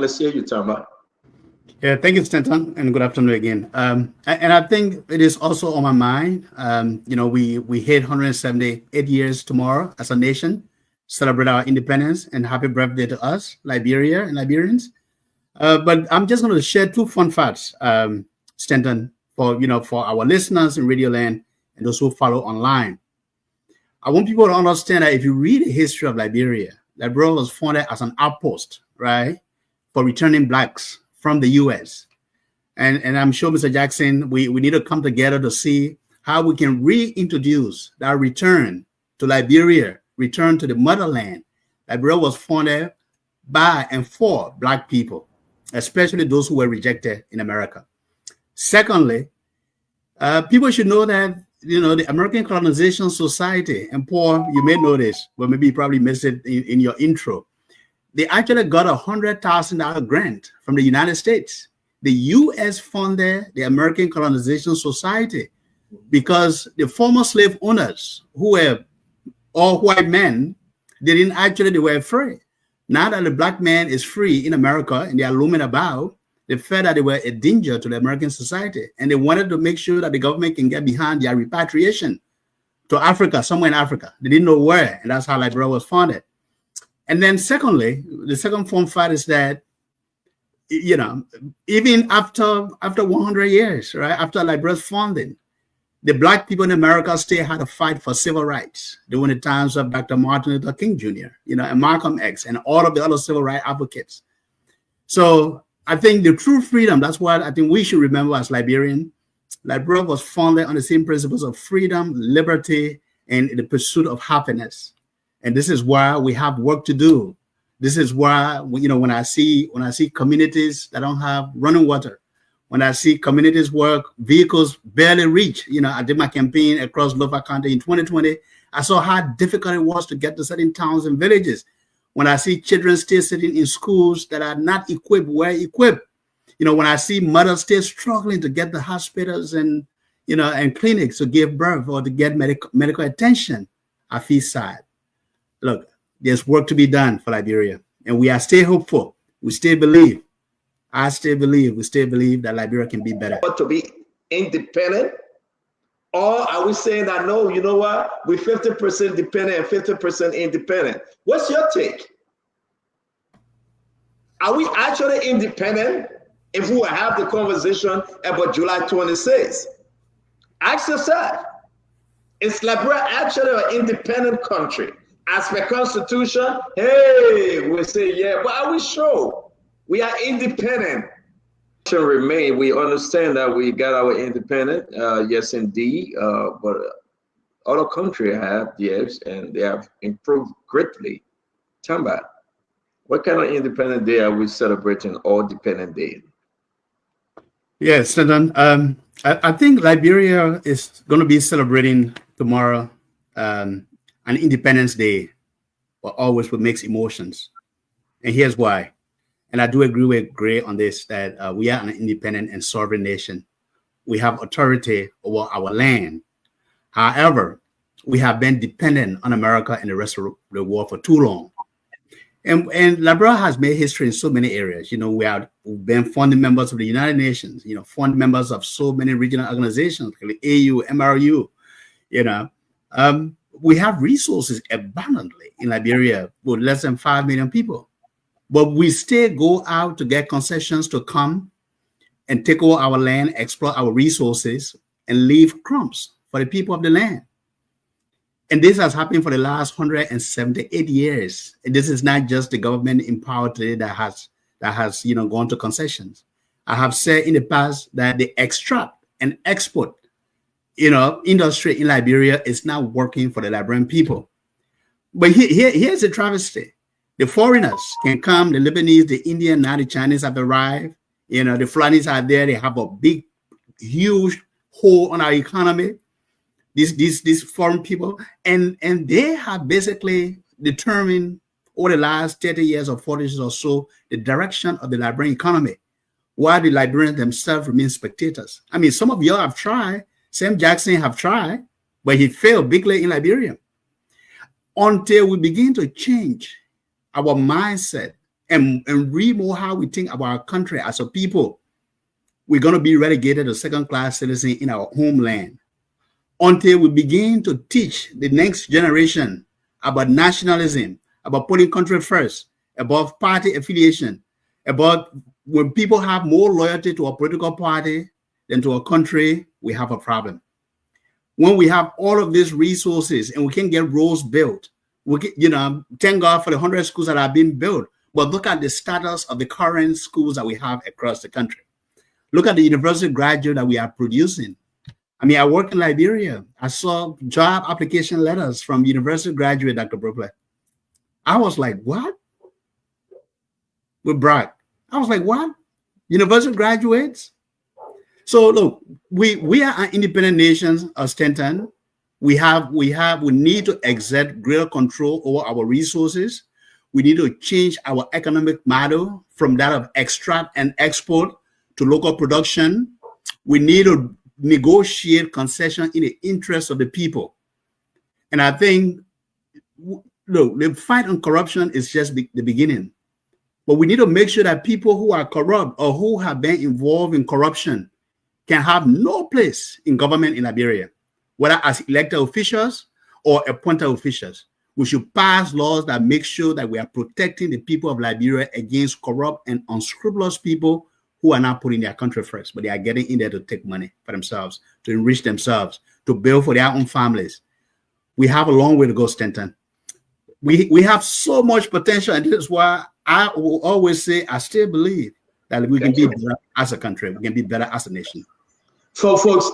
Let's hear you, Tamba. Yeah, thank you, Stanton, and good afternoon again. And I think it is also on my mind. We hit 178 years tomorrow as a nation, celebrate our independence, and happy birthday to us, Liberia and Liberians. But I'm just going to share two fun facts, Stanton, for our listeners in Radio Land and those who follow online. I want people to understand that if you read the history of Liberia was founded as an outpost, right, for returning blacks from the U.S. And I'm sure, Mr. Jackson, we need to come together to see how we can reintroduce that return to Liberia, return to the motherland. Liberia was founded by and for Black people, especially those who were rejected in America. Secondly, people should know that, the American Colonization Society, and Paul, you may know this, but maybe you probably missed it in your intro. They actually got $100,000 grant from the United States. The U.S. funded the American Colonization Society because the former slave owners, who were all white men, they were free. Now that the Black man is free in America and they are looming about, they felt that they were a danger to the American society. And they wanted to make sure that the government can get behind their repatriation to Africa, somewhere in Africa. They didn't know where, and that's how Liberia was founded. And then secondly, the second fun fact is that, even after 100 years, right, after Liberia's founding, the Black people in America still had to fight for civil rights during the times of Dr. Martin Luther King Jr., and Malcolm X, and all of the other civil rights advocates. So I think the true freedom, that's what I think we should remember as Liberian. Liberia was founded on the same principles of freedom, liberty, and the pursuit of happiness. And this is why we have work to do. This is why, when I see communities that don't have running water, when I see communities where vehicles barely reach, I did my campaign across Lofa County in 2020. I saw how difficult it was to get to certain towns and villages. When I see children still sitting in schools that are not equipped, well equipped, when I see mothers still struggling to get the hospitals and clinics to give birth or to get medical attention, I feel sad. Look, there's work to be done for Liberia, and we are still hopeful. We still believe. I still believe. We still believe that Liberia can be better. To be independent, or are we saying that no? You know what? We're 50% dependent and 50% independent. What's your take? Are we actually independent if we have the conversation about July 26th? Ask yourself, is Liberia actually an independent country? As per Constitution, hey, we say yeah, but are we sure we are independent? Remain. We understand that we got our independence, yes, indeed, but other countries have, yes, and they have improved greatly. Tamba, what kind of independent day are we celebrating? All dependent day? Yes, Stanton. I think Liberia is going to be celebrating tomorrow an Independence Day, but always with mixed emotions. And here's why. And I do agree with Gray on this, that we are an independent and sovereign nation. We have authority over our land. However, we have been dependent on America and the rest of the world for too long. And Liberia has made history in so many areas. We've been founding members of the United Nations, founding members of so many regional organizations, like AU, MRU, we have resources abundantly in Liberia with less than 5 million people. But we still go out to get concessions to come and take over our land, exploit our resources, and leave crumbs for the people of the land. And this has happened for the last 178 years. And this is not just the government in power today that has gone to concessions. I have said in the past that the extract and export industry in Liberia is not working for the Liberian people. But here's the travesty. The foreigners can come, the Lebanese, the Indian, now the Chinese have arrived. The Fulanis are there. They have a big, huge hole on our economy. These foreign people. And they have basically determined over the last 30 years or 40 years or so the direction of the Liberian economy, while the Liberians themselves remain spectators. I mean, some of y'all have tried. Sam Jackson have tried, but he failed bigly in Liberia. Until we begin to change our mindset and remodel how we think about our country as a people, we're going to be relegated to second-class citizens in our homeland until we begin to teach the next generation about nationalism, about putting country first, about party affiliation, about when people have more loyalty to a political party than to a country, we have a problem. When we have all of these resources and we can get roads built, we can, thank God for the 100 schools that are being built, but look at the status of the current schools that we have across the country. Look at the university graduate that we are producing. I mean, I work in Liberia. I saw job application letters from university graduate, Dr. Brooklyn. I was like, what? With Brock. I was like, what? University graduates? So look, we are an independent nation, Stanton. We need to exert greater control over our resources. We need to change our economic model from that of extract and export to local production. We need to negotiate concession in the interest of the people. And I think, look, the fight on corruption is just the beginning. But we need to make sure that people who are corrupt or who have been involved in corruption can have no place in government in Liberia, whether as elected officials or appointed officials. We should pass laws that make sure that we are protecting the people of Liberia against corrupt and unscrupulous people who are not putting their country first, but they are getting in there to take money for themselves, to enrich themselves, to build for their own families. We have a long way to go, Stanton. We have so much potential, and this is why I will always say I still believe that we can be better as a country. We can be better as a nation. So, folks,